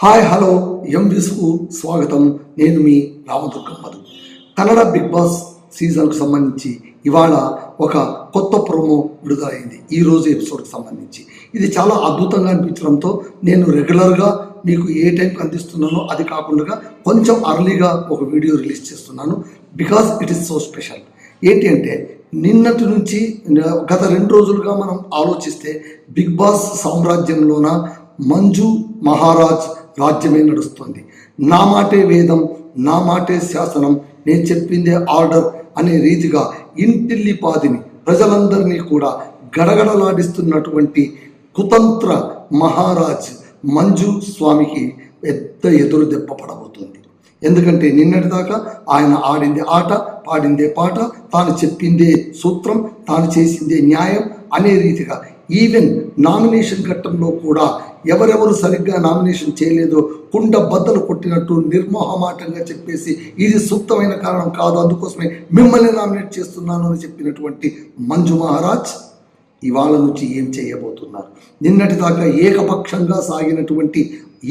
Hi hello ఎంవిస్కు స్వాగతం. నేను మీ Ramadurgam Madhu. Kannada big boss సీజన్కు సంబంధించి ఇవాళ ఒక కొత్త ప్రోమో విడుదలైంది. ఈరోజు ఎపిసోడ్కి సంబంధించి ఇది చాలా అద్భుతంగా అనిపించడంతో నేను రెగ్యులర్గా మీకు ఏ టైంకి అందిస్తున్నానో అది కాకుండా కొంచెం అర్లీగా ఒక వీడియో రిలీజ్ చేస్తున్నాను. Because it is so special. ఏంటి అంటే నిన్నటి నుంచి గత 2 రోజులుగా మనం ఆలోచిస్తే బిగ్ బాస్ సామ్రాజ్యంలోన మంజు మహారాజ్ రాజ్యమే నడుస్తుంది. నా మాటే వేదం, నా మాటే శాసనం, నేను చెప్పిందే ఆర్డర్ అనే రీతిగా ఇంటిల్లిపాదిని ప్రజలందరినీ కూడా గడగడలాడిస్తున్నటువంటి కుతంత్ర మహారాజ్ మంజు స్వామికి పెద్ద ఎదురు దెబ్బ పడబోతుంది. ఎందుకంటే నిన్నటిదాకా ఆయన ఆడిందే ఆట, పాడిందే పాట, తాను చెప్పిందే సూత్రం, తాను చేసిందే న్యాయం అనే రీతిగా ఈవెన్ నామినేషన్ ఘట్టంలో కూడా ఎవరెవరు సరిగ్గా నామినేషన్ చేయలేదో కుండ బద్దలు కొట్టినట్టు నిర్మోహమాటంగా చెప్పేసి ఇది సూక్తమైన కారణం కాదు, అందుకోసమే మిమ్మల్ని నామినేట్ చేస్తున్నాను అని చెప్పినటువంటి మంజు మహారాజ్ ఇవాళ నుంచి ఏం చేయబోతున్నారు? నిన్నటిదాకా ఏకపక్షంగా సాగినటువంటి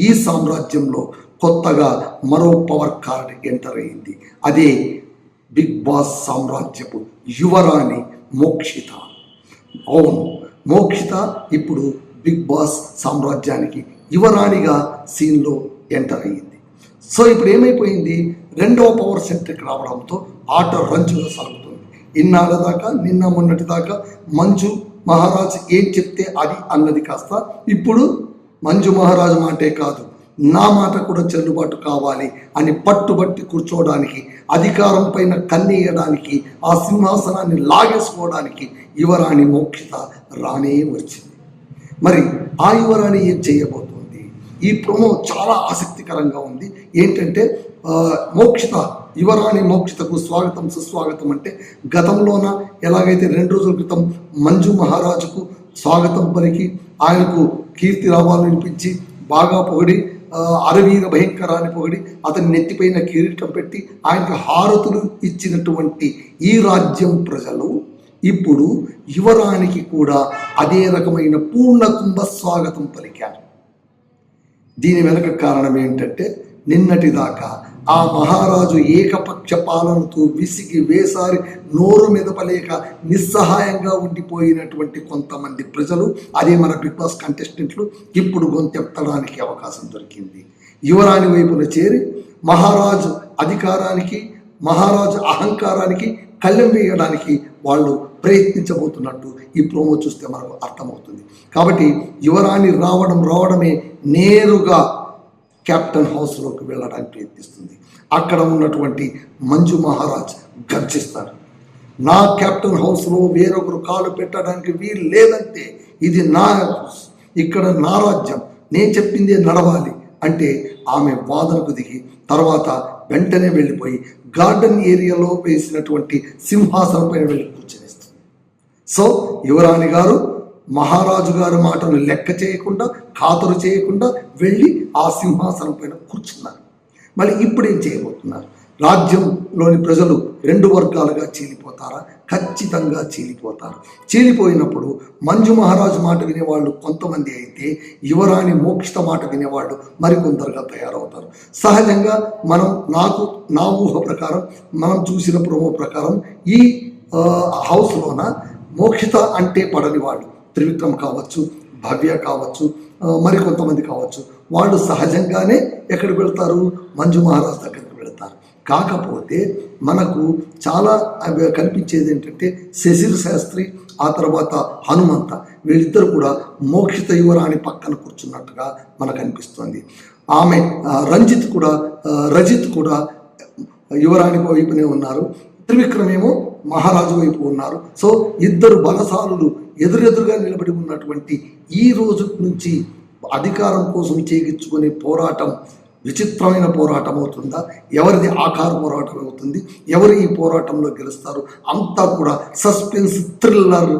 ఈ సామ్రాజ్యంలో కొత్తగా మరో పవర్ కార్డ్ ఎంటర్ అయింది. అదే బిగ్ బాస్ సామ్రాజ్యపు యువరాణి మోక్షిత. అవును, మోక్షిత ఇప్పుడు బిగ్ బాస్ సామ్రాజ్యానికి యువరాణిగా సీన్లో ఎంటర్ అయ్యింది. సో ఇప్పుడు ఏమైపోయింది, 2వ పవర్ సెంటర్కి రావడంతో ఆట రంచుగా సాగుతుంది. ఇన్నాళ్ళ దాకా నిన్న మొన్నటి దాకా మంజు మహారాజ్ ఏం చెప్తే అది అన్నది కాస్త ఇప్పుడు మంజు మహారాజ్ మాటే కాదు, నా మాట కూడా చెల్లుబాటు కావాలి అని పట్టుబట్టి కూర్చోవడానికి, అధికారం పైన కన్నేయడానికి, ఆ సింహాసనాన్ని లాగేసుకోవడానికి యువరాణి మోక్షిత రానే వచ్చింది. మరి ఆ యువరాణి ఏం చేయబోతుంది? ఈ ప్రోమో చాలా ఆసక్తికరంగా ఉంది. ఏంటంటే మోక్షిత, యువరాణి మోక్షితకు స్వాగతం సుస్వాగతం అంటే గతంలోన ఎలాగైతే 2 రోజుల క్రితం మంజు మహారాజుకు స్వాగతం పలికి ఆయనకు కీర్తి రావాలని వినిపించి బాగా పొగిడి అరవీర భయంకరాన్ని పొగిడి అతని నెత్తిపైన కిరీటం పెట్టి ఆయనకు హారతులు ఇచ్చినటువంటి ఈ రాజ్యం ప్రజలు ఇప్పుడు యువరానికి కూడా అదే రకమైన పూర్ణ కుంభ స్వాగతం పలికారు. దీని వెనక కారణం ఏంటంటే నిన్నటిదాకా ఆ మహారాజు ఏకపక్ష పాలనతో విసిగి వేసారి నోరు మెదపలేక నిస్సహాయంగా ఉండిపోయినటువంటి కొంతమంది ప్రజలు, అదే మన బిగ్ బాస్ కంటెస్టెంట్లు, ఇప్పుడు గొంతెత్తడానికి అవకాశం దొరికింది. యువరాణి వైపున చేరి మహారాజు అధికారానికి, మహారాజు అహంకారానికి కళ్ళెం వేయడానికి వాళ్ళు ప్రయత్నించబోతున్నట్టు ఈ ప్రోమో చూస్తే మనకు అర్థమవుతుంది. కాబట్టి యువరాణి రావడమే నేరుగా క్యాప్టెన్ హౌస్లోకి వెళ్ళడానికి ప్రయత్నిస్తుంది. అక్కడ ఉన్నటువంటి మంజు మహారాజ్ గర్జిస్తాడు, నా క్యాప్టెన్ హౌస్లో వేరొకరు కాలు పెట్టడానికి వీలు లేదంటే ఇది నా హౌస్, ఇక్కడ నా రాజ్యం, నేను చెప్పిందే నడవాలి అంటే ఆమె వాదనకు దిగి తర్వాత వెంటనే వెళ్ళిపోయి గార్డెన్ ఏరియాలో వేసినటువంటి సింహాసనం పైన వెళ్ళి కూర్చొనిస్తుంది. సో యువరాణి గారు మహారాజు గారి మాటను లెక్క చేయకుండా, ఖాతరు చేయకుండా వెళ్ళి ఆ సింహాసనం పైన కూర్చున్నారు. మళ్ళీ ఇప్పుడు ఏం చేయబోతున్నారు? రాజ్యంలోని ప్రజలు 2 వర్గాలుగా చీలిపోతారా? ఖచ్చితంగా చీలిపోతారు. చీలిపోయినప్పుడు మంజు మహారాజు మాట వినేవాళ్ళు కొంతమంది అయితే యువరాణి మోక్షిత మాట వినేవాళ్ళు మరికొందరుగా తయారవుతారు. సహజంగా నా ఊహ ప్రకారం, మనం చూసిన ప్రోమో ప్రకారం ఈ హౌస్లోన మోక్షిత అంటే పడని వాళ్ళు, త్రివిక్రమ్ కావచ్చు, భవ్య కావచ్చు, మరికొంతమంది కావచ్చు, వాళ్ళు సహజంగానే ఎక్కడికి వెళ్తారు? మంజు మహారాజ్ దగ్గరికి వెళ్తారు. కాకపోతే మనకు చాలా కనిపించేది ఏంటంటే శశిర్ శాస్త్రి, ఆ తర్వాత హనుమంత, వీళ్ళిద్దరు కూడా మోక్షిత యువరాణి పక్కన కూర్చున్నట్టుగా మనకు అనిపిస్తుంది. ఆమె రజిత్ కూడా యువరాణి వైపునే ఉన్నారు, త్రివిక్రమ్ ఏమో మహారాజు వైపు ఉన్నారు. సో ఇద్దరు బలశాలులు ఎదురెదురుగా నిలబడి ఉన్నటువంటి ఈ రోజు నుంచి అధికారం కోసం చేయించుకునే పోరాటం విచిత్రమైన పోరాటం అవుతుందా? ఎవరిది ఆకార పోరాటం అవుతుంది? ఎవరు ఈ పోరాటంలో గెలుస్తారు? అంతా కూడా సస్పెన్స్, థ్రిల్లర్,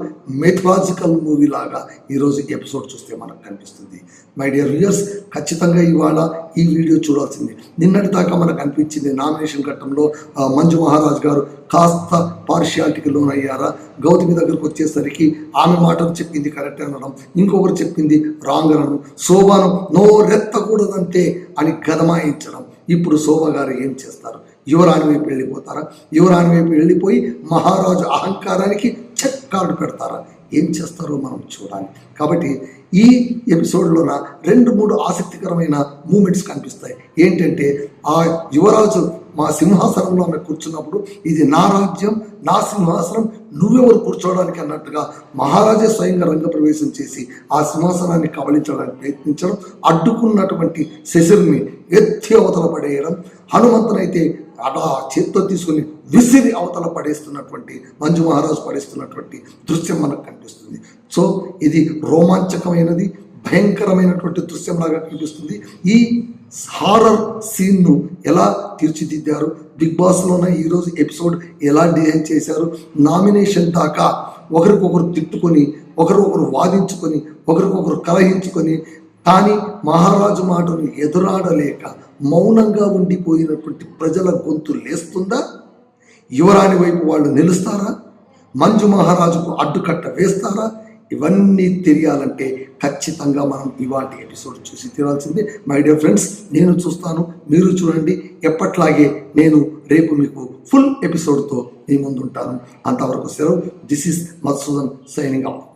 మెథలాజికల్ మూవీ లాగా ఈరోజు ఎపిసోడ్ చూస్తే మనకు కనిపిస్తుంది. మై డియర్ వ్యూయర్స్, ఖచ్చితంగా ఇవాళ ఈ వీడియో చూడాల్సింది. నిన్నటి దాకా మనకు అనిపించింది నామినేషన్ ఘట్టంలో మంజు మహారాజ్ గారు కాస్త పార్షియాలిటీకి లోనయ్యారా, గౌతమి దగ్గరకు వచ్చేసరికి ఆమె మాటలు చెప్పింది కరెక్ట్ అనడం, ఇంకొకరు చెప్పింది రాంగ్ అనడం, శోభను నోరెత్తకూడదంటే అని గదమాయించడం. ఇప్పుడు శోభ గారు ఏం చేస్తారు? యువరాణి వైపు వెళ్ళిపోతారా? యువరాణి వైపు వెళ్ళిపోయి మహారాజు అహంకారానికి చెక్ కార్డు పెడతారా? ఏం చేస్తారో మనం చూడాలి. కాబట్టి ఈ ఎపిసోడ్లోన 2-3 ఆసక్తికరమైన మూమెంట్స్ కనిపిస్తాయి. ఏంటంటే ఆ యువరాజు మా సింహాసనంలో ఆమె కూర్చున్నప్పుడు ఇది నా రాజ్యం, నా సింహాసనం, నువ్వెవరు కూర్చోవడానికి అన్నట్టుగా మహారాజే స్వయంగా రంగప్రవేశం చేసి ఆ సింహాసనాన్ని కబళించడానికి ప్రయత్నించడం, అడ్డుకున్నటువంటి శశిని ఎత్తి అవతల పడేయడం, హనుమంతునైతే అలా చేత్తో తీసుకుని విసిరి అవతల పడేస్తున్నటువంటి మంజు మహారాజు పడేస్తున్నటువంటి దృశ్యం మనకు కనిపిస్తుంది. సో ఇది రోమాంచకమైనది, భయంకరమైనటువంటి దృశ్యంలాగా కనిపిస్తుంది. ఈ హారర్ సీన్ను ఎలా తీర్చిదిద్దారు, బిగ్ బాస్లోన ఈరోజు ఎపిసోడ్ ఎలా డిజైన్ చేశారు, నామినేషన్ దాకా ఒకరికొకరు తిట్టుకొని, ఒకరికొకరు వాదించుకొని, ఒకరికొకరు కలహించుకొని, కానీ మహారాజు మాటను ఎదురాడలేక మౌనంగా ఉండిపోయినటువంటి ప్రజల గొంతు లేస్తుందా? యువరాణి వైపు వాళ్ళు నిలుస్తారా? మంజు మహారాజుకు అడ్డుకట్ట వేస్తారా? ఇవన్నీ తెలియాలంటే ఖచ్చితంగా మనం ఇవాటి ఎపిసోడ్ చూసి తీరాల్సిందే. మై డియర్ ఫ్రెండ్స్, నేను చూస్తాను, మీరు చూడండి. ఎప్పట్లాగే నేను రేపు మీకు ఫుల్ ఎపిసోడ్తో మీ ముందు ఉంటాను. అంతవరకు సెలవు. This is Madhusudan signing out.